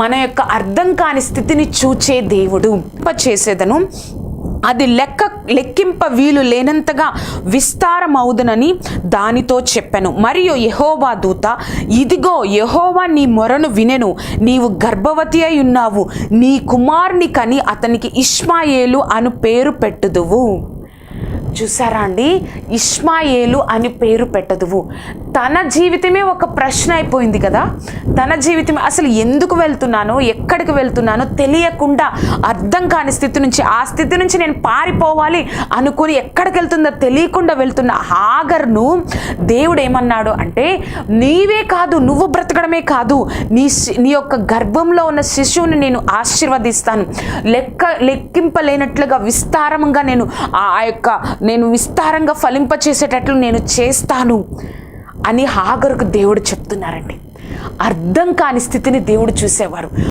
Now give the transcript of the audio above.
మన యొక్క అర్థం కాని స్థితిని చూచే దేవుడు చేసేదను, అది లెక్కింప వీలు లేనంతగా విస్తారమవుదునని దానితో చెప్పెను. మరియు యెహోవా దూత, ఇదిగో యెహోవా నీ మొరను వినెను, నీవు గర్భవతి అయి ఉన్నావు, నీ కుమారుని కని అతనికి ఇష్మాయేలు అను పేరు పెట్టుదువు. చూసారా అండి, ఇష్మాయేలు అని పేరు పెట్టదువు. తన జీవితమే ఒక ప్రశ్న అయిపోయింది కదా. తన జీవితం అసలు ఎందుకు వెళ్తున్నానో, ఎక్కడికి వెళ్తున్నానో తెలియకుండా, అర్థం కాని స్థితి నుంచి, ఆ స్థితి నుంచి నేను పారిపోవాలి అనుకుని ఎక్కడికి వెళ్తుందో తెలియకుండా వెళ్తున్న హాగర్ను దేవుడు ఏమన్నాడు అంటే, నీవే కాదు, నువ్వు బ్రతకడమే కాదు, నీ యొక్క గర్భంలో ఉన్న శిశువుని నేను ఆశీర్వదిస్తాను, లెక్కింపలేనట్లుగా విస్తారంగా నేను విస్తారంగా ఫలింపచేసేటట్లు నేను చేస్తాను అని హాగరుకు దేవుడు చెప్తున్నారండి. అర్థం కాని స్థితిని దేవుడు చూసేవారు.